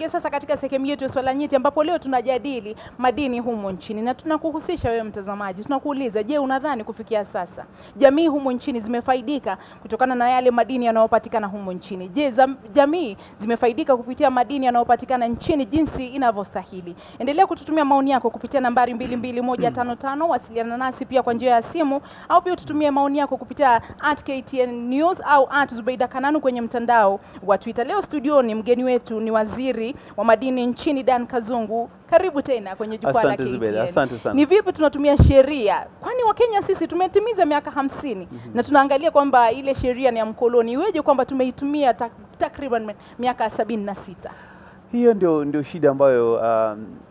tuingie sasa katika sehemu yetu ya swala nyeti, ambapo leo tunajadili madini humu nchini na tunakuhusisha wewe mtazamaji. Tunakuuliza, je, unadhani kufikia sasa jamii humu nchini zimefaidika kutokana na yale madini yanayopatikana humu nchini? Je, jamii zimefaidika kupitia madini yanayopatikana nchini jinsi inavyostahili? Endelea kututumia maoni yako kupitia nambari 22155, wasiliana nasi pia kwa njia ya simu, au pia tutumie maoni yako kupitia @KTN News au @Zubeida Kananu kwenye mtandao wa Twitter. Leo studioni mgeni wetu ni waziri wa madini nchini Dan Kazungu. Karibu tena kwenye jukwaa la KTN. Asante sana. Ni vipi tunatumia sheria? Kwani Wakenya sisi tumetimiza miaka 50 na tunaangalia kwamba ile sheria ni ya mkoloni. Iweje kwamba tumeitumia takriban miaka 76? Hiyo ndio shida ambayo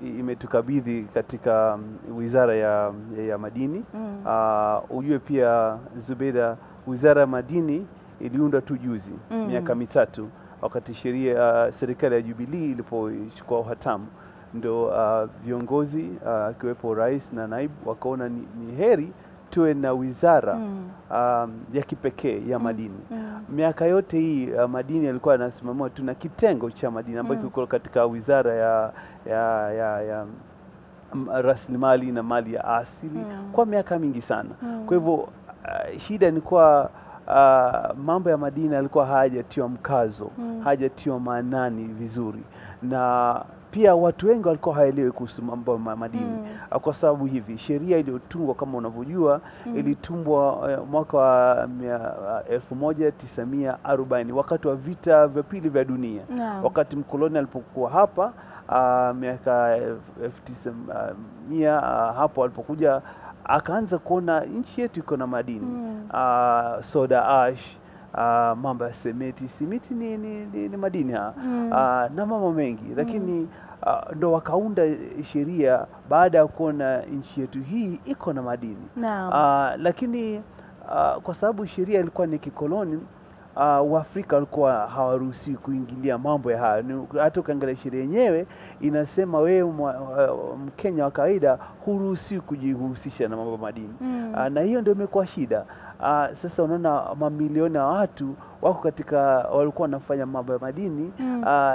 imetukabidhi katika wizara ya madini. Ujue pia Zubeida, wizara ya madini iliundwa tu juzi, miaka mitatu, wakati serikali ya Jubilee ilipochukua hatamu. Ndio viongozi akiwepo rais na naibu wakaona ni heri tuwe na wizara ya kipekee ya madini. Miaka yote hii madini yalikuwa yanasimamiwa, tuna kitengo cha madini ambacho kiko katika wizara ya rasilimali na mali ya asili kwa miaka mingi sana. Kwa hivyo shida ni kwa mambo ya madini yalikuwa hayajatiwa mkazo, hayajatiwa maanani vizuri, na pia watu wengi walikuwa haelewi kuhusu mambo ya madini. Kwa sababu hivi sheria iliyotungwa kama unavyojua ilitumbwa mwaka wa 1940 wakati wa vita vya pili vya dunia. Wakati mkoloni alipokuwa hapa miaka 1900 hapo alipokuja akaanza kuona nchi yetu iko na madini, soda ash, mambo ya simiti ni madini na mambo mengi, lakini ndo wakaunda sheria baada ya kuona nchi yetu hii iko na madini. Lakini kwa sababu sheria ilikuwa ni kikoloni, Waafrika walikuwa hawaruhusiwi kuingilia mambo ya haya. Hata ukiangalia sheria yenyewe inasema wewe Mkenya wa kawaida huruhusiwi kujihusisha na mambo ya madini. Na hiyo ndio imekuwa shida. Sasa unaona mamilioni ya watu wako walikuwa wanafanya mambo ya madini,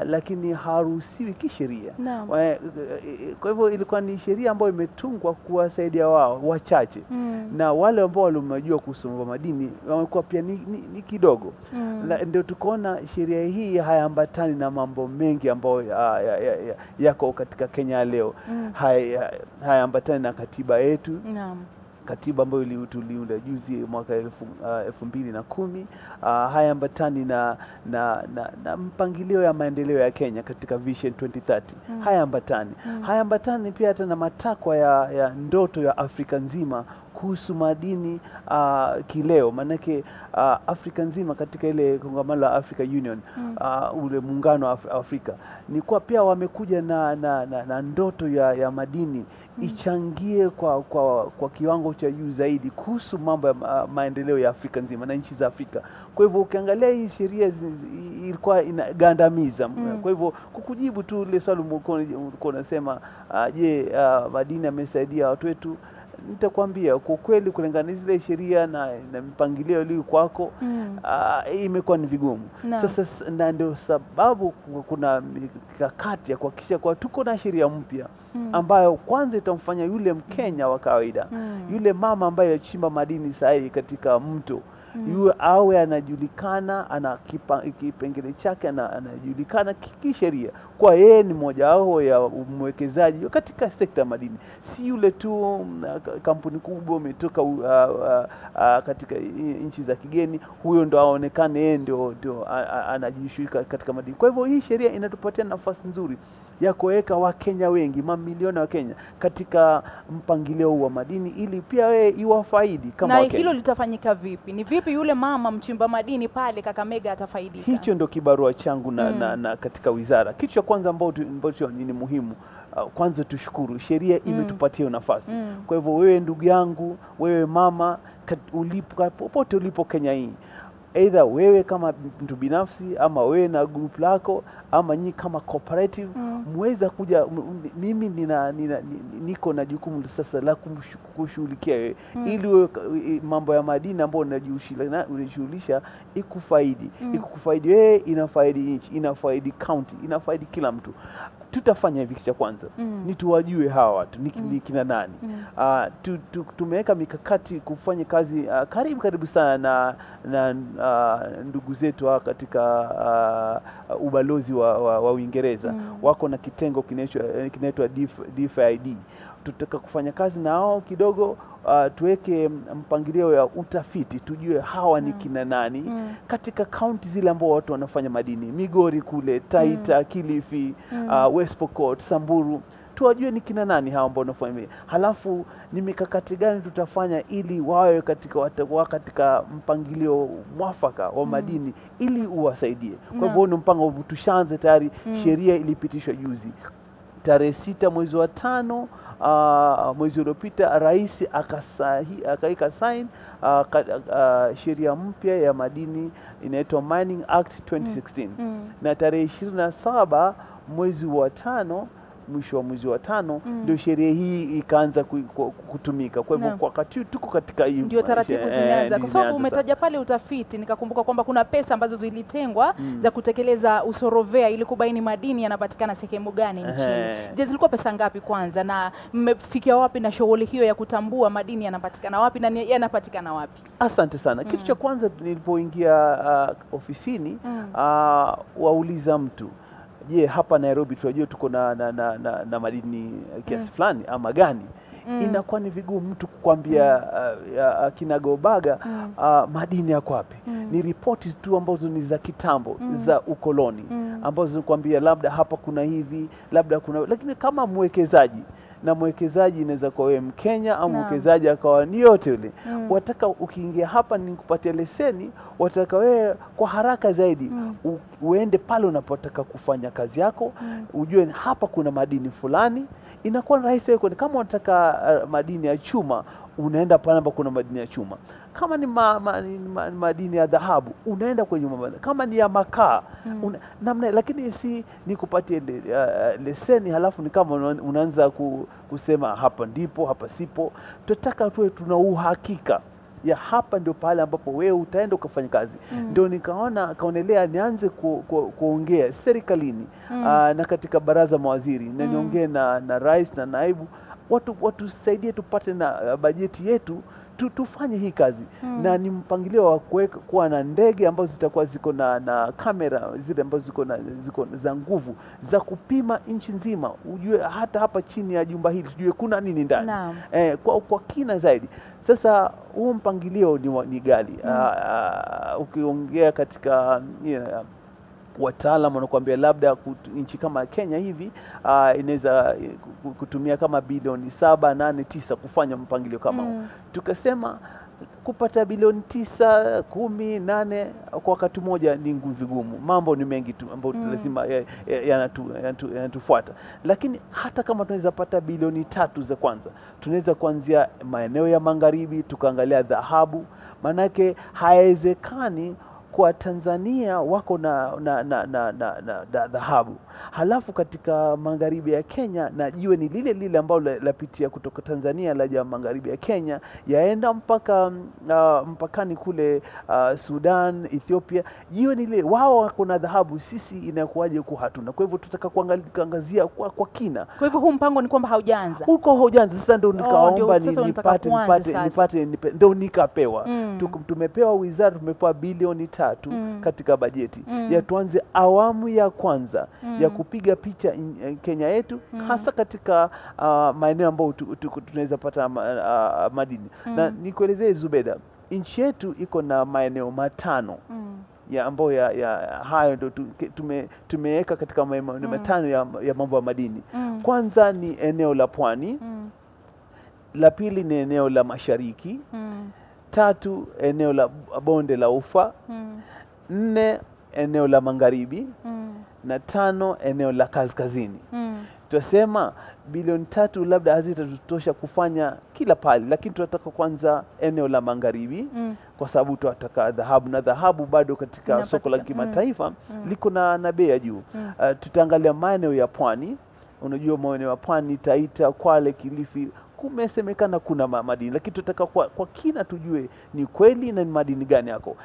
lakini hawaruhusiwi kisheria. Kwa hivyo ilikuwa ni sheria ambayo imetungwa kuwasaidia wao wachache, na wale ambao walimejua kuhusu mambo ya madini wamekuwa pia ni kidogo. Ndio tukaona sheria hii hayaambatani na mambo mengi ambayo yako katika Kenya leo. Hayaambatani na katiba yetu. Katiba ambayo tuliunda juzi mwaka 2010, hayaambatani na mpangilio ya maendeleo ya Kenya katika Vision 2030. Hayaambatani pia hata na matakwa ya ndoto ya Afrika nzima kuhusu madini kileo. Manake Afrika nzima katika ile kongamano la Africa Union, ule muungano wa Afrika, ni kwa pia wamekuja na ndoto ya madini ichangie kwa kiwango cha juu zaidi kuhusu mambo ya maendeleo ya Afrika nzima na nchi za Afrika. Kwa hivyo ukiangalia hii sheria ilikuwa inagandamiza. Kwa hivyo kukujibu tu ile swali ulikuwa unasema, je, madini yamesaidia watu wetu, nitakwambia kwa kweli kulingana zile sheria na mpangilio ulio kwako, imekuwa ni vigumu. Sasa na ndio sababu kuna mikakati ya kuhakikisha kwa tuko na sheria mpya ambayo kwanza itamfanya yule Mkenya wa kawaida, yule mama ambaye achimba madini sahihi katika mto, yule awe anajulikana, ana kipengele chake, anajulikana kisheria kwa yeye ni mmoja wao ya mwekezaji katika sekta ya madini. Si yule tu kampuni kubwa umetoka katika nchi za kigeni, huyo ndo aonekane yeye ndio anajishirika katika madini. Kwa hivyo hii sheria inatupatia nafasi nzuri ya kuweka Wakenya wengi, mamilioni wa Kenya katika mpangilio wa madini, ili pia wewe iwafaidi kama Wakenya. Na hilo litafanyika vipi? Ni vipi yule mama mchimba madini pale Kakamega atafaidika? Hicho ndio kibarua changu na katika wizara. Kitu cha kwanza ambacho ni muhimu, kwanza tushukuru sheria imetupatia nafasi. Kwa hivyo wewe ndugu yangu, wewe mama, popote ulipo Kenya hii, either wewe kama mtu binafsi ama wewe na group lako ama nyinyi kama cooperative, mweza kuja, mimi niko na jukumu sasa la kushughulikia wewe ili wewe mambo ya madini ambayo unajishughulisha ikufaidi. Ikufaidi wewe, inafaidi nchi, inafaidi county, inafaidi kila mtu. Tutafanya hivi. Cha kwanza ni tuwajue hawa watu ni kina nani. Tumeweka mikakati kufanya kazi karibu sana na ndugu zetu katika ubalozi wa Uingereza. Wako na kitengo kinaitwa DFID. Tutaka kufanya kazi na hao kidogo, tuweke mpangilio ya utafiti, tujue hawa ni kina nani katika kaunti zile ambao watu wanafanya madini, Migori kule, Taita, Kilifi, West Pokot, Samburu. Tuwajue ni kina nani hawa ambao wanafanya. Halafu ni mikakati gani tutafanya ili wawe katika mpangilio mwafaka wa madini ili uwasaidie. Kwa hivyo ni mpango tushaanze tayari. Sheria ilipitishwa juzi tarehe 6 mwezi wa 5 mwezi uliopita. Rais akaika sign sheria mpya ya madini inaitwa Mining Act 2016 na tarehe 27 mwezi wa 5, mwisho wa mwezi wa 5 ndio sheria hii ikaanza kutumika. Kwa hivyo kwa wakati tuko katika hiyo ndio taratibu zimeanza. Kwa sababu umetaja pale utafiti, nikakumbuka kwamba kuna pesa ambazo zilitengwa za kutekeleza usorovea ili kubaini madini yanapatikana sehemu gani nchini. Je, zilikuwa pesa ngapi kwanza, na mmefikia wapi na shughuli hiyo ya kutambua madini yanapatikana wapi na yanapatikana wapi? Asante sana. Kitu cha kwanza nilipoingia ofisini, wauliza mtu, je, hapa Nairobi tunajua tuko na madini kiasi fulani ama gani? Inakuwa ni vigumu mtu kukwambia kinagobaga madini yako wapi. Ni ripoti tu ambazo ni za kitambo za ukoloni ambazo zinakuambia labda hapa kuna hivi, labda kuna, lakini kama mwekezaji, na mwekezaji inaweza kuwa wewe Mkenya au mwekezaji akawa ni yote yule, wataka ukiingia hapa nikupatia leseni, wataka wewe kwa haraka zaidi uende pale unapotaka kufanya kazi yako, ujue hapa kuna madini fulani. Inakuwa rahisi wewe, kama unataka madini ya chuma unaenda pale ambapo kuna madini ya chuma. Kama ni madini ya dhahabu unaenda kwenye kama ni ya makaa namna. Lakini si nikupatie leseni halafu ni kama unaanza kusema hapa ndipo hapa sipo. Tunataka tuwe tuna uhakika ya hapa ndio pale ambapo wewe utaenda ukafanya kazi. Ndio kaonelea nianze kuongea serikalini na katika baraza mawaziri na niongee na rais na naibu, watu saidie tupate na bajeti yetu tufanye hii kazi. Na ni mpangilio wa kuwa na ndege ambazo zitakuwa ziko na kamera zile ambazo ziko za nguvu za kupima nchi nzima, ujue hata hapa chini ya jumba hili tujue kuna nini ndani kwa kina zaidi. Sasa huo mpangilio ni gali. Ukiongea katika wataalamu wanakuambia labda nchi kama Kenya hivi inaweza kutumia kama bilioni 7, 8, 9 kufanya mpangilio kama huu. Tukasema kupata bilioni 9, 10, 8 kwa wakati mmoja ni vigumu. Mambo ni mengi tu ambayo lazima yanatufuata. Lakini hata kama tunaweza pata bilioni 3 za kwanza, tunaweza kuanzia maeneo ya magharibi tukaangalia dhahabu. Manake haiwezekani kwa Tanzania wako na dhahabu, halafu katika magharibi ya Kenya na jiwe ni lile ambalo lapitia kutoka Tanzania laja magharibi ya Kenya yaenda mpaka mpakani kule Sudan, Ethiopia. Jiwe ni lile, wao wako na dhahabu, sisi inakuwaje huko hatuna? Kwa hivyo tutaka kuangazia kwa kina. Kwa hivyo huu mpango ni kwamba haujaanza. Huko haujaanza. Sasa ndio nikaomba nipate ndio nikapewa. Tumepewa wizara, tumepewa bilioni 3 katika bajeti ya tuanze awamu ya kwanza ya kupiga picha Kenya yetu, hasa katika maeneo ambayo tunaweza pata madini. Na nikuelezee Zubeda, nchi yetu iko na maeneo 5 ya ambayo hayo ndio tumeweka katika maeneo 5 ya mambo ya madini. Kwanza ni eneo la Pwani, la pili ni eneo la Mashariki, 3 eneo la bonde la Ufa, 4 eneo la Magharibi, na 5 eneo la kaskazini. Tutasema bilioni 3 labda hazitatutosha kufanya kila pale, lakini tunataka kwanza eneo la magharibi kwa sababu tunataka dhahabu, na dhahabu bado katika soko la kimataifa liko na bei ya juu. Tutaangalia maeneo ya pwani. Unajua maeneo ya pwani, Taita, Kwale, Kilifi, kumesemekana kuna madini, lakini tunataka kwa kina tujue ni kweli na ni madini gani yako.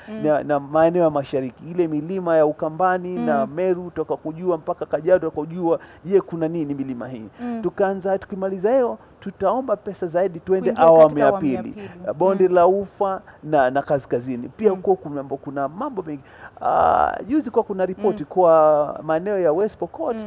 Na maeneo ya mashariki, ile milima ya Ukambani na Meru, tutaka kujua mpaka Kajiado, tutaka kujua je, kuna nini milima hii. Tukimaliza hiyo tutaomba pesa zaidi tuende awamu ya pili, bonde la Ufa na kaskazini pia. Kuna mambo mengi. Juzi kwa kuna ripoti kwa maeneo ya West Pokot,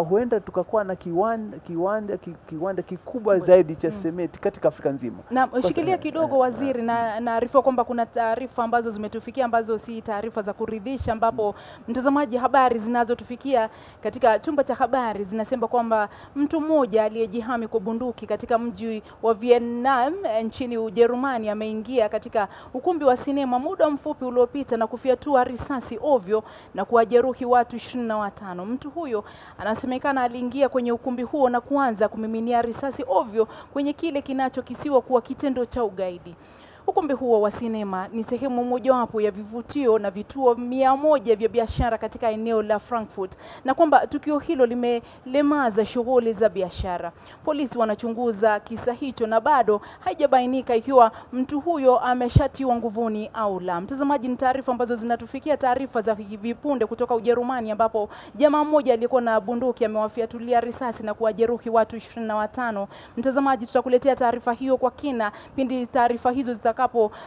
huenda tukakuwa na kiwanda kikubwa zaidi cha sementi katika Afrika nzima. Na shikilia kidogo waziri, na naarifa kwamba kuna taarifa ambazo zimetufikia ambazo si taarifa za kuridhisha, ambapo mtazamaji, habari zinazotufikia katika chumba cha habari zinasema kwamba mtu mmoja aliyejihami kwa bunduki katika mji wa Vietnam nchini Ujerumani ameingia katika ukumbi wa sinema muda mfupi uliopita na kufyatua risasi ovyo na kuwajeruhi watu 25. Mtu huyo anasemekana aliingia kwenye ukumbi huo na kuanza kumiminia risasi ovyo kwenye kile kinachokisiwa kuwa kitendo cha ugaidi. Ukumbi huo wa sinema ni sehemu mojawapo ya vivutio na vituo 100 vya biashara katika eneo la Frankfurt, na kwamba tukio hilo limelemaza shughuli za biashara. Polisi wanachunguza kisa hicho na bado haijabainika ikiwa mtu huyo ameshatiwa nguvuni au la. Mtazamaji, ni taarifa ambazo zinatufikia, taarifa za vipunde kutoka Ujerumani, ambapo jamaa mmoja aliyekuwa na bunduki amewafiatulia risasi na kuwajeruhi watu 25. Mtazamaji, tutakuletea taarifa hiyo kwa kina pindi taarifa hizo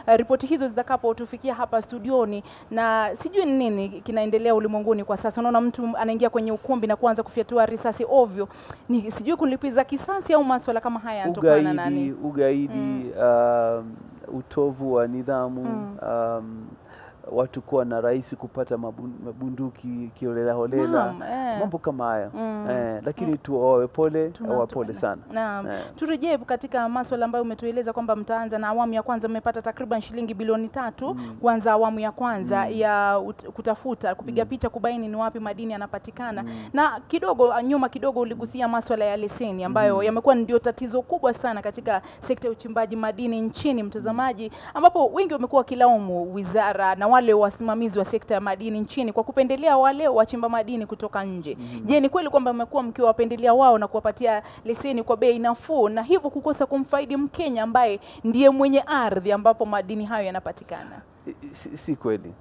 ripoti hizo zitakapotufikia hapa studioni. Na sijui nini kinaendelea ulimwenguni kwa sasa. Unaona mtu anaingia kwenye ukumbi na kuanza kufyatua risasi ovyo. Ni sijui kulipiza kisasi au masuala kama haya yanatokana na nani? Ugaidi, utovu wa nidhamu, watu kuwa na rahisi kupata mabunduki kiolela holela, mambo kama haya. Lakini tuwawe pole sana. Naam. Turejee katika masuala ambayo umetueleza kwamba mtaanza na awamu ya kwanza. Mmepata takriban shilingi bilioni 3 kuanza awamu ya kwanza ya kutafuta, kupiga picha, kubaini ni wapi madini yanapatikana. Na nyuma kidogo uligusia masuala ya leseni ambayo yamekuwa ndio tatizo kubwa sana katika sekta ya uchimbaji madini nchini, mtazamaji, ambapo wengi wamekuwa wakilaumu wizara na wale wasimamizi wa sekta ya madini nchini kwa kupendelea wale wachimba madini kutoka nje. Je, ni kweli kwamba mmekuwa mkiwapendelea wao na kuwapatia leseni kwa bei nafuu na hivyo kukosa kumfaidi Mkenya ambaye ndiye mwenye ardhi ambapo madini hayo yanapatikana? Si kweli.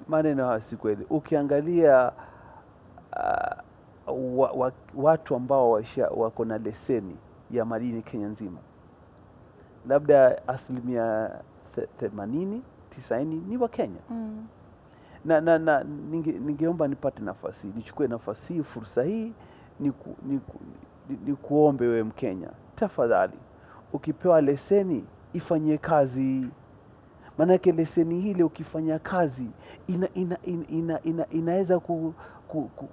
Maneno hayo si kweli. Ukiangalia watu ambao wako na leseni ya madini Kenya nzima, labda 80-90 ni wa Kenya. Na ningeomba nipate nafasi, nichukue nafasi hii, fursa hii, ni kuombe wewe Mkenya, tafadhali ukipewa leseni ifanyie kazi. Manake leseni hile ukifanya kazi inaweza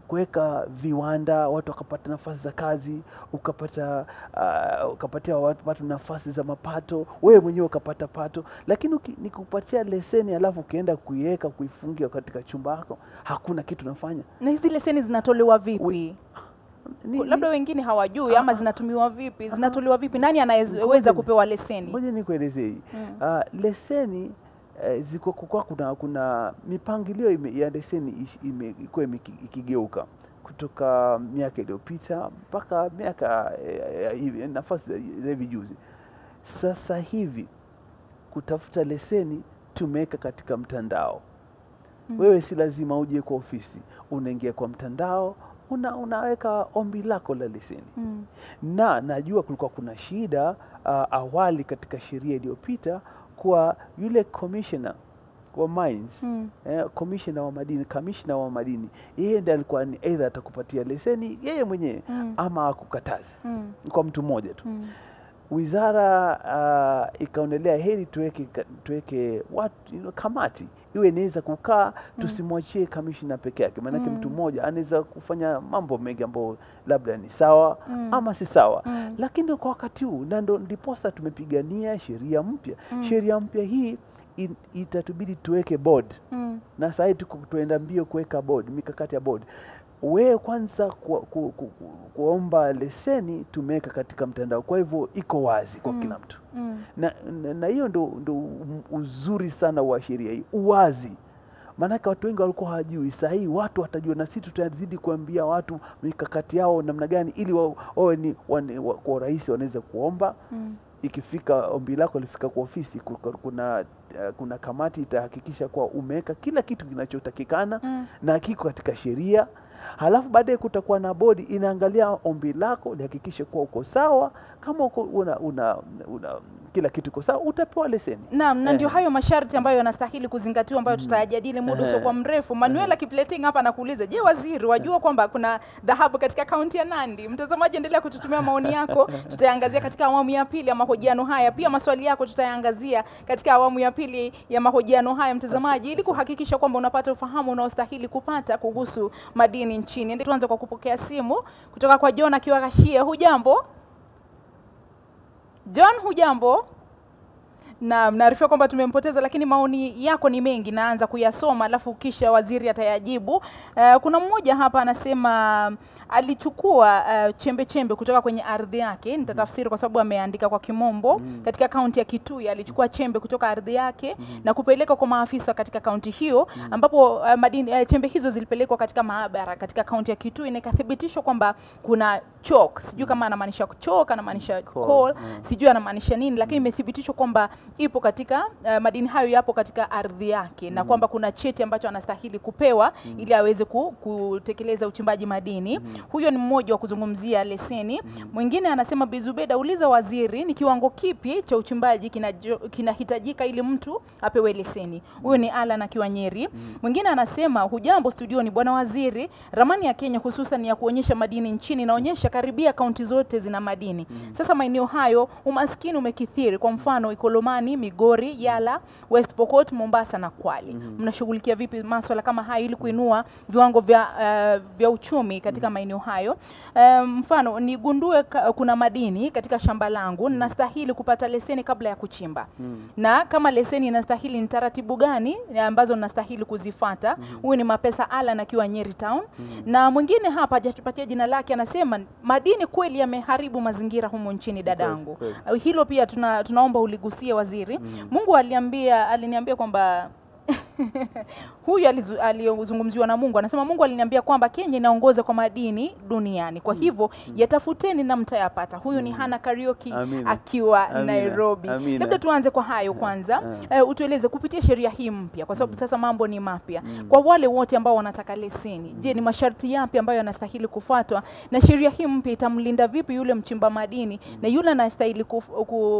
kuweka viwanda, watu wakapata nafasi za kazi, ukapatia watu nafasi za mapato, wewe mwenyewe ukapata pato. Lakini nikupatia leseni alafu ukienda kuifungia katika chumba yako, hakuna kitu unafanya. Na hizi leseni zinatolewa vipi? Labda wengine hawajui ama zinatumiwa vipi? Zinatolewa vipi? Nani anaweza kupewa leseni? Ngoja nikuelezee. Leseni ziko kuna mipangilio ya leseni imekuwa ikigeuka kutoka miaka iliyopita mpaka miaka nafasi za hivi juzi. Sasa hivi kutafuta leseni tumeweka katika mtandao. Wewe si lazima uje kwa ofisi, unaingia kwa mtandao, unaweka ombi lako la leseni. Na najua kulikuwa kuna shida awali katika sheria iliyopita kwa yule commissioner wa mines, commissioner wa madini, yeye ndiye alikuwa ni either atakupatia leseni yeye mwenyewe ama akukataze kwa mtu mmoja tu. Wizara ikaonelea heri tuweke watu, kamati iwe inaweza kukaa, tusimwachie commissioner peke yake, maana mtu mmoja anaweza kufanya mambo mengi ambayo labda ni sawa ama si sawa. Lakini kwa wakati huu ndiposa tumepigania sheria mpya. Sheria mpya hii itatubidi tuweke board. Na sasa tuenda mbio kuweka board, mikakati ya board. wewe kwanza kuomba leseni tumeweka katika mtandao, kwa hivyo iko wazi kwa kila mtu. Na hiyo ndo uzuri sana wa sheria hii, uwazi. Maanake watu wengi walikuwa hawajui, sasa hii watu watajua, na sisi tutazidi kuambia watu mikakati yao namna gani ili wawe ni kwa rahisi wanaweza kuomba. Ikifika ombi lako lifika kwa ofisi, kuna kamati itahakikisha kuwa umeweka kila kitu kinachotakikana na kiko katika sheria. Halafu baadaye kutakuwa na bodi inaangalia ombi lako, lihakikishe kuwa uko sawa. Kama una kila kitu iko sawa, utapewa leseni. Naam, na ndio hayo masharti ambayo yanastahili kuzingatiwa, ambayo tutayajadili muda kwa mrefu. Manuela Kipleting hapa anakuuliza, je, waziri wajua kwamba kuna dhahabu katika kaunti ya Nandi? Mtazamaji, endelea kututumia maoni yako, tutayaangazia katika awamu ya pili ya mahojiano haya. Pia maswali yako tutayaangazia katika awamu ya pili ya mahojiano haya, mtazamaji, ili kuhakikisha kwamba unapata ufahamu unaostahili kupata kuhusu madini nchini. Tuanze kwa kupokea simu kutoka kwa John akiwa Gashie. Hujambo John? Hujambo? Na mnaarifiwa kwamba tumempoteza, lakini maoni yako ni mengi, naanza kuyasoma alafu kisha waziri atayajibu. Kuna mmoja hapa anasema alichukua chembe kutoka kwenye ardhi yake. Nitatafsiri kwa sababu ameandika kwa Kimombo. Katika kaunti ya Kitui alichukua chembe kutoka ardhi yake na kupeleka kwa maafisa katika kaunti hiyo, ambapo chembe hizo zilipelekwa katika maabara katika kaunti ya Kitui na ikathibitishwa kwamba kuna chalk. Sijui kama anamaanisha chalk, anamaanisha coal, sijui anamaanisha nini, lakini imethibitishwa kwamba ipo katika madini hayo yapo katika ardhi yake, na kwamba kuna cheti ambacho anastahili kupewa ili aweze kutekeleza uchimbaji madini. Huyo ni mmoja wa kuzungumzia leseni. Mwingine anasema, Bizubeda, uliza waziri ni kiwango kipi cha uchimbaji kinahitajika ili mtu apewe leseni. Huyo ni Alan akiwa Nyeri. Mwingine anasema, hujambo studioni bwana waziri, ramani ya Kenya hususan ya kuonyesha madini nchini inaonyesha karibia kaunti zote zina madini. Sasa maeneo hayo umaskini umekithiri, kwa mfano Ikolomani, Migori, Yala, West Pokot, Mombasa na Kwale. Mnashughulikia vipi masuala kama hayo ili kuinua viwango vya uchumi katika maeneo hayo? Mfano, nigundue kuna madini katika shamba langu, nastahili kupata leseni kabla ya kuchimba. Na kama leseni inastahili, ni taratibu gani ambazo nastahili kuzifuata? Huyu ni Mapesa Alan akiwa Nyeri Town. Na mwingine hapa hajatupatia jina lake, anasema madini kweli yameharibu mazingira humo nchini dadangu. Hilo pia tunaomba uligusie waziri. Mungu aliniambia kwamba huyu alizungumziwa na Mungu, anasema Mungu aliniambia kwamba Kenya inaongoza kwa madini duniani, kwa hivyo yatafuteni na mtayapata. Huyu ni Hana Karaoke akiwa Nairobi. Labda tuanze kwa hayo kwanza. Utueleze kupitia sheria hii mpya, kwa sababu sasa mambo ni mapya, kwa wale wote ambao wanataka leseni, je, ni masharti yapi ambayo yanastahili kufuatwa, na sheria hii mpya itamlinda vipi yule mchimba madini na yule anastahili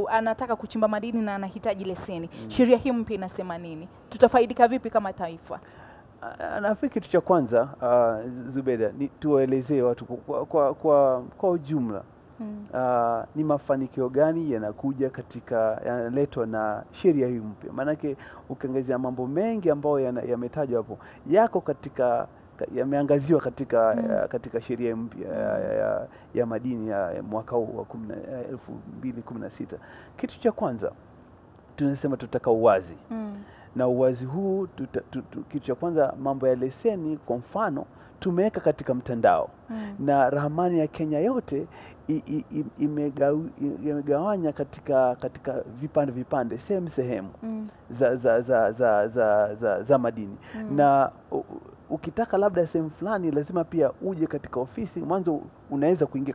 anataka kuchimba madini na anahitaji leseni? Sheria hii mpya inasema nini? Tutafaidika vipi kama taifa? Nafikiri kitu cha kwanza Zubeda ni tuwaelezee watu kwa ujumla ni mafanikio gani yanakuja yanaletwa na sheria hii mpya. Maanake ukiangazia mambo mengi ambayo yametajwa hapo yako yameangaziwa katika sheria mpya ya madini ya mwaka huu wa 2016. Kitu cha kwanza tunasema tutaka uwazi. Na uwazi huu kitu cha kwanza, mambo ya leseni kwa mfano tumeweka katika mtandao. Na ramani ya Kenya yote imegawanya katika vipande sehemu za madini. Na ukitaka labda sehemu fulani lazima pia uje katika ofisi. Mwanzo unaweza kuingia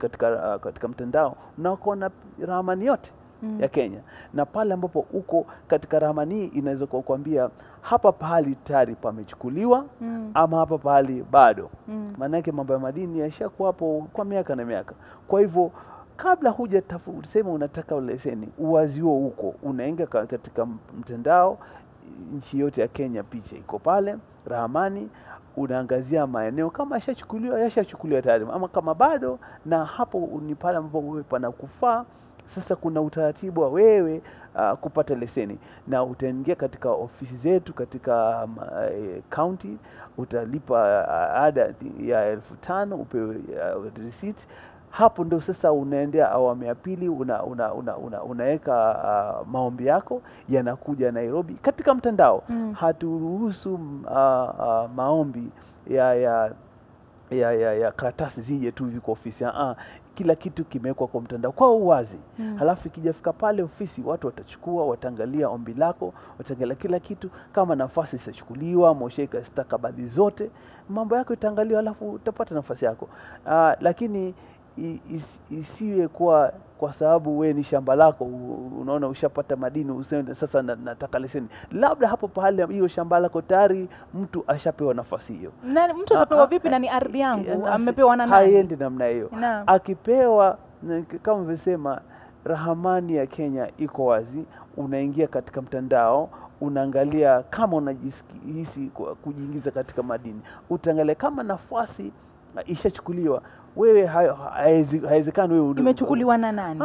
katika mtandao na kuona ramani yote ya Kenya, na pale ambapo uko katika ramani inaweza kukuambia hapa pahali tayari pamechukuliwa ama hapa pahali bado. Maana yake mambo ya madini yashakuwa hapo kwa miaka na miaka. Kwa hivyo kabla hujasema unataka leseni, uwazi huo huko, unaingia katika mtandao, nchi yote ya Kenya picha iko pale, ramani, unaangazia maeneo kama yashachukuliwa tayari ama kama bado, na hapo ni pale ambapo wewe panakufaa. Sasa kuna utaratibu wa wewe kupata leseni, na utaingia katika ofisi zetu katika county, utalipa ada ya 5,000 upewe receipt. Hapo ndio sasa unaendea awamu ya pili, unaweka maombi yako, yanakuja Nairobi katika mtandao. Haturuhusu maombi ya karatasi zije tu hivi kwa ofisi. Kila kitu kimewekwa kwa mtandao kwa uwazi. Halafu ikijafika pale ofisi, watu watachukua, wataangalia ombi lako, wataangalia kila kitu, kama nafasi itachukuliwa, mosheka stakabadhi zote, mambo yako itaangaliwa, halafu utapata nafasi yako. Lakini isiwe kwa sababu we ni shamba lako, unaona ushapata madini, useme sasa nataka leseni. Labda hapo pale hiyo shamba lako tayari mtu ashapewa nafasi hiyo. Na mtu atapewa vipi na ni ardhi yangu? Amepewa na nani? Haiendi namna hiyo. Akipewa, kama vile rahamani ya Kenya iko wazi, unaingia katika mtandao, unaangalia kama unajihisi kujiingiza katika madini. Utaangalia kama nafasi ishachukuliwa, wewe haiwezekani wewe imechukuliwa na nani?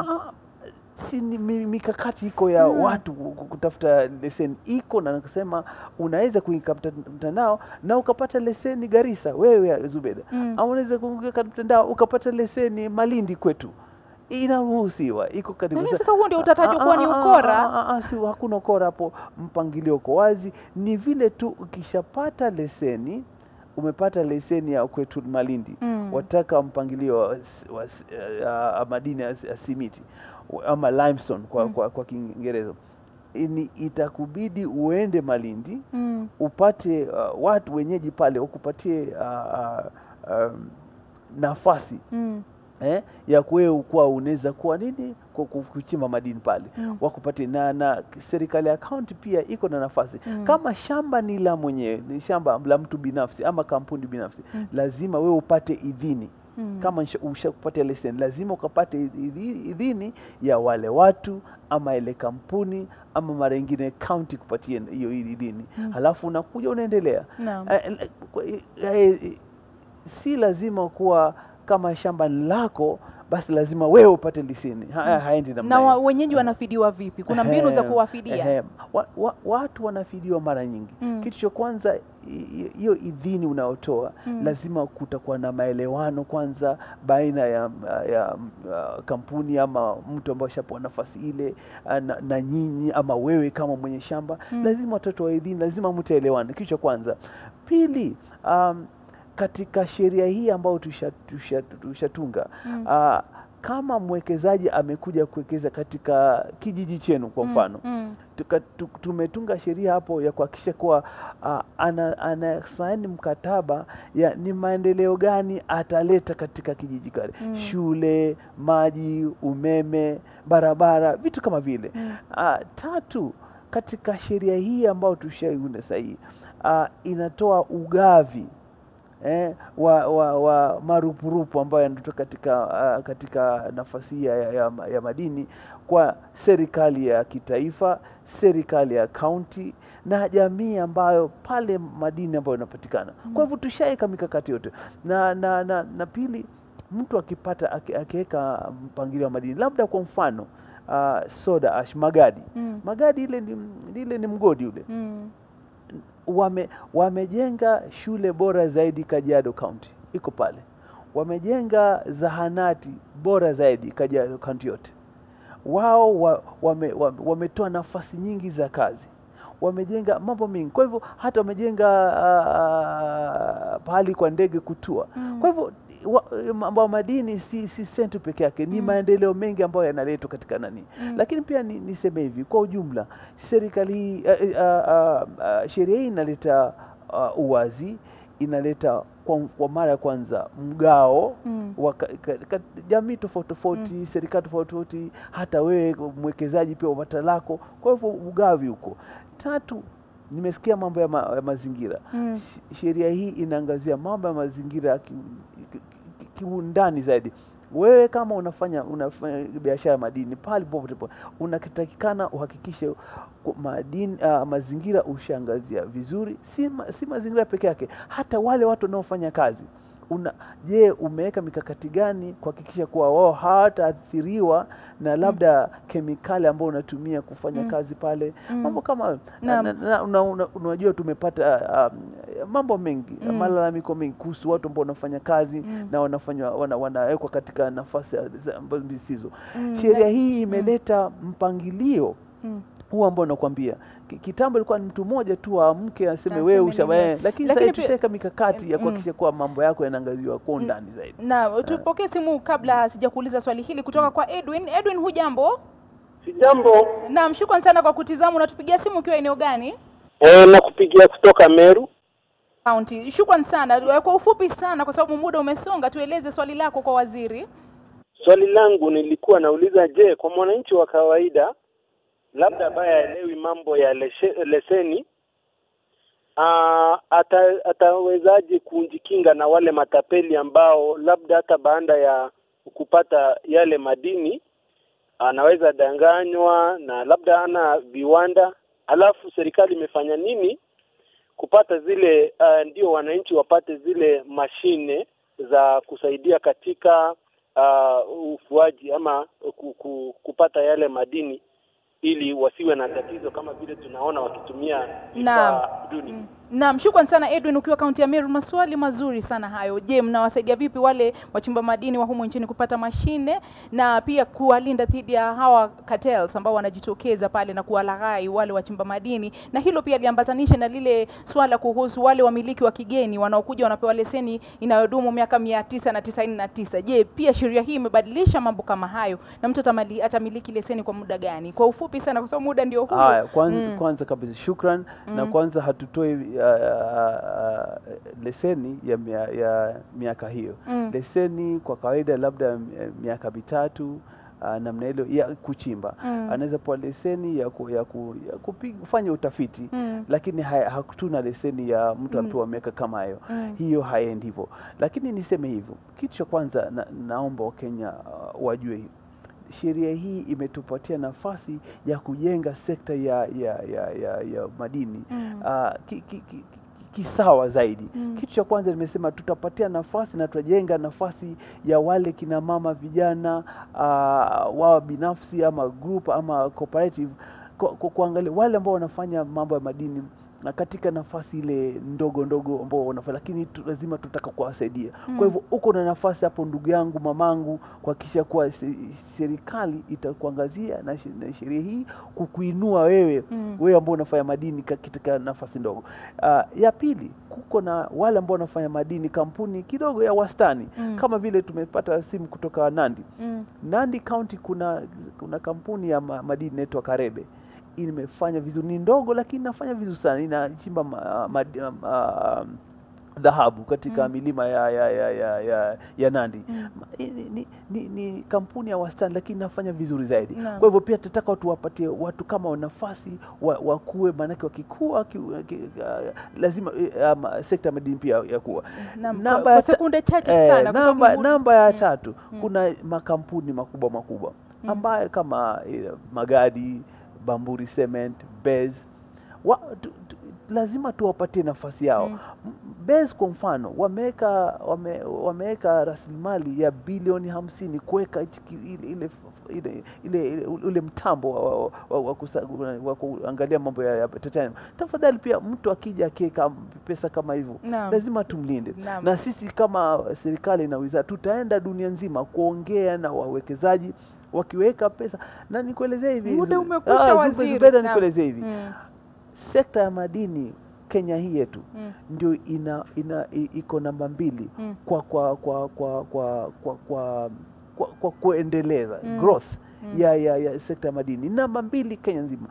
Si mikakati iko ya watu kutafuta leseni iko, na nasema unaweza kuingia mtandao na ukapata leseni Garissa, wewe Zubeda, au unaweza kuingia katika mtandao ukapata leseni Malindi kwetu. Inaruhusiwa, iko katika. Sasa huo ndio utatajwa kuwa ni ukora? Si, hakuna ukora hapo, mpangilio uko wazi. Ni vile tu ukishapata leseni, umepata leseni ya kwetu Malindi, wataka mpangilio wa madini ya simiti ama limestone kwa Kiingereza, itakubidi uende Malindi, upate watu wenyeji pale ukupatie nafasi ya wewe kuwa unaweza kuwa nini kuchimba madini pale, wakupatie na serikali ya county pia iko na nafasi. Kama shamba ni la mwenyewe, ni shamba la mtu binafsi ama kampuni binafsi, lazima wewe upate idhini. Kama ushakupata leseni, lazima ukapate idhini ya wale watu ama ile kampuni ama mara nyingine county kupatia hiyo idhini. Halafu unakuja unaendelea. Si lazima kuwa kama shamba lako basi lazima wewe upate leseni. Haendi namna hiyo. Na wenyeji wanafidiwa vipi? Kuna mbinu za kuwafidia? Watu wanafidiwa mara nyingi. Kitu cha kwanza, hiyo idhini unaotoa lazima kutakuwa na maelewano kwanza baina ya kampuni ama mtu ambaye ashapewa nafasi ile na nyinyi ama wewe kama mwenye shamba. Lazima watoto wa idhini, lazima mtaelewana. Kitu cha kwanza. Pili, katika sheria hii ambayo tushatunga, kama mwekezaji amekuja kuwekeza katika kijiji chenu kwa mfano, tumetunga sheria hapo ya kuhakikisha kuwa anasaini mkataba ya ni maendeleo gani ataleta katika kijiji kale, shule, maji, umeme, barabara, vitu kama vile. Tatu, katika sheria hii ambayo tushaiunda sahihi, inatoa ugavi wa marupurupu ambayo yanatoka katika nafasi ya madini kwa serikali ya kitaifa, serikali ya kaunti na jamii ambayo pale madini ambayo yanapatikana. Kwa hivyo tushaika mikakati yote. Na pili, mtu akipata akiweka mpangilio wa madini, labda kwa mfano soda ash, magadi. Magadi ile ni mgodi ule. Wamejenga shule bora zaidi Kajiado County, iko pale. Wamejenga zahanati bora zaidi Kajiado County yote. Wao wametoa nafasi nyingi za kazi, wamejenga mambo mengi. Kwa hivyo hata wamejenga pahali kwa ndege kutua. Kwa hivyo mambo ya madini si sentu peke yake, ni maendeleo mengi ambayo yanaletwa katika nani. Lakini pia niseme hivi, kwa ujumla serikali hii, sheria hii inaleta uwazi, inaleta kwa mara ya kwanza mgao wa jamii tofauti tofauti, serikali tofauti tofauti, hata wewe mwekezaji pia upata lako. Kwa hivyo ugavi huko. Tatu, nimesikia mambo ya mazingira. Sheria hii inaangazia mambo ya mazingira kiundani zaidi. Wewe kama unafanya biashara madini pale popote, unakitakikana uhakikishe madini mazingira ushaangazia vizuri. Si mazingira peke yake, hata wale watu wanaofanya kazi. Je, umeweka mikakati gani kuhakikisha kuwa wao hawataathiriwa na labda kemikali ambayo unatumia kufanya kazi pale? Mambo kama unajua tumepata mambo mengi, malalamiko mengi kuhusu watu ambao wanafanya kazi na wanawekwa katika nafasi ambazo zisizo. Sheria hii imeleta mpangilio Huo ambao nakwambia kitambo ilikuwa ni mtu mmoja tu aamke aseme wewe ushawae, lakini sasa tushaweka mikakati ya kuhakikisha kwa mambo yako yanaangaziwa kwa ndani zaidi. Na tupokee simu kabla sijakuuliza swali hili kutoka kwa Edwin. Edwin, hujambo? Sijambo. Naam, shukrani sana kwa kutizama. Unatupigia simu ukiwa eneo gani? Nakupigia kutoka Meru County. Shukrani sana. Kwa ufupi sana kwa sababu muda umesonga, tueleze swali lako kwa waziri. Swali langu nilikuwa nauliza, je, kwa mwananchi wa kawaida labda baya elewi mambo ya leseni, atawezaje kujikinga na wale matapeli ambao labda hata baada ya kupata yale madini anaweza danganywa na labda ana viwanda, alafu serikali imefanya nini kupata zile ndio wananchi wapate zile mashine za kusaidia katika ufuaji ama kupata yale madini ili wasiwe na tatizo kama vile tunaona wakitumia vifaa duni. Naam, shukrani sana Edwin ukiwa kaunti ya Meru. Maswali mazuri sana hayo. Je, mnawasaidia vipi wale wachimba madini wa humu nchini kupata mashine na pia kuwalinda dhidi ya hawa cartels ambao wanajitokeza pale na kuwalaghai wale wachimba madini? Na hilo pia liambatanishe na lile swala kuhusu wale wamiliki wa kigeni wanaokuja wanapewa leseni inayodumu miaka 999. Je, pia sheria hii imebadilisha mambo kama hayo na mtu atamiliki leseni kwa muda gani? Kwa ufupi sana kwa sababu muda ndio huu. Kwanza kabisa shukrani na kwanza hatutoi leseni ya miaka hiyo. Leseni kwa kawaida labda miaka 3 namna ile ya kuchimba. Anaweza pewa leseni ya kufanya utafiti, lakini hatuna leseni ya mtu amepewa miaka kama hiyo. Hiyo haendi hivyo. Lakini niseme hivyo, kitu cha kwanza naomba Wakenya wajue sheria hii imetupatia nafasi ya kujenga sekta ya madini kisawa zaidi. Kitu cha kwanza nimesema tutapatia nafasi na tutajenga nafasi ya wale kina mama vijana wao binafsi ama group ama cooperative kuangalia wale ambao wanafanya mambo ya madini na katika nafasi ile ndogo ambao wanafanya, lakini lazima tutaka kuwasaidia. Kwa hivyo uko na nafasi hapo ndugu yangu, mamangu, kuhakikisha kuwa serikali itakuangazia na sheria hii kukuinua wewe ambao unafanya madini katika nafasi ndogo. Ya pili, kuko na wale ambao wanafanya madini kampuni kidogo ya wastani, kama vile tumepata simu kutoka Nandi. Nandi County kuna kampuni ya madini inaitwa Karebe. Imefanya vizuri, ni ndogo lakini inafanya vizuri sana, inachimba dhahabu katika milima ya Nandi. Ni kampuni ya wastani lakini inafanya vizuri zaidi. Kwa hivyo pia tutataka watu wapatie watu kama nafasi wakuwe, manake wakikua lazima sekta ya madini pia yakuwa. Kwa sekunde chache sana kwa sababu namba ya 3 kuna makampuni makubwa ambayo kama Magadi, Bamburi Cement, Bez, lazima tuwapatie nafasi yao. Bez kwa mfano wameweka rasilimali ya bilioni 50 kuweka ile mtambo wa kuangalia mambo ya titanium. Tafadhali pia mtu akija akiweka pesa kama hivyo lazima tumlinde. Na sisi kama serikali na wizara tutaenda dunia nzima kuongea na wawekezaji wakiweka pesa. Na nikuelezea hivi, muda umekwisha waziri. Nikuelezea hivi, sekta ya madini Kenya hii yetu ndio iko namba 2 kwa kuendeleza growth ya sekta ya madini, namba 2 Kenya nzima.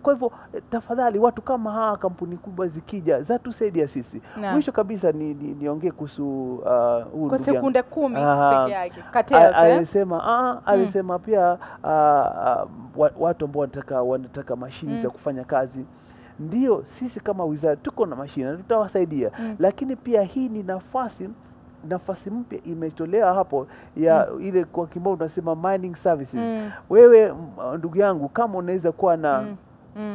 Kwa hivyo tafadhali watu kama hawa kampuni kubwa zikija zatusaidia sisi. Mwisho kabisa niongee kuhusu kwa sekunde 10 peke yake cartels. Alisema pia watu ambao wanataka mashini za kufanya kazi. Ndio sisi kama wizara tuko na mashine tutawasaidia, lakini pia hii ni nafasi mpya imetolewa hapo ya ile kwa kimombo tunasema mining services. Wewe ndugu yangu, kama unaweza kuwa na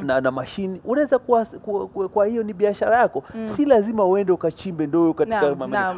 na mashini, unaweza kwa hiyo ni biashara yako. Si lazima uende ukachimbe ndoo katika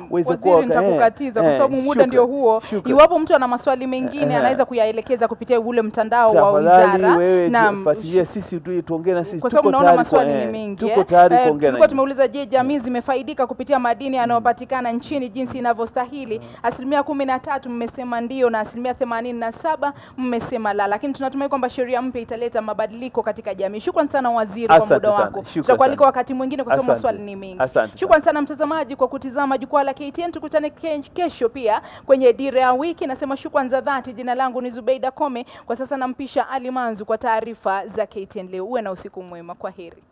uweze kuwa nitakukatiza kwa sababu muda ndio huo. Iwapo mtu ana maswali mengine anaweza kuyaelekeza kupitia ule mtandao wa wizara. Fuatilia sisi tuongee na sisi, kwa sababu naona maswali ni mengi. Tuko tayari kuongea. Tulikuwa tumeuliza, je, jamii zimefaidika kupitia madini yanayopatikana nchini jinsi inavyostahili? 13% mmesema ndio na 87% mmesema la, lakini tunatumai kwamba sheria mpya italeta mabadiliko katika jamii. Shukrani sana waziri kwa muda wako. Tutakualika wakati mwingine kwa sababu maswali ni mengi. Shukrani sana mtazamaji kwa kutizama jukwaa la KTN. Tukutane kesho pia kwenye Dira ya Wiki. Nasema shukrani za dhati. Jina langu ni Zubeida Kome. Kwa sasa nampisha Ali Manzu kwa taarifa za KTN leo. Uwe na usiku mwema. Kwaheri.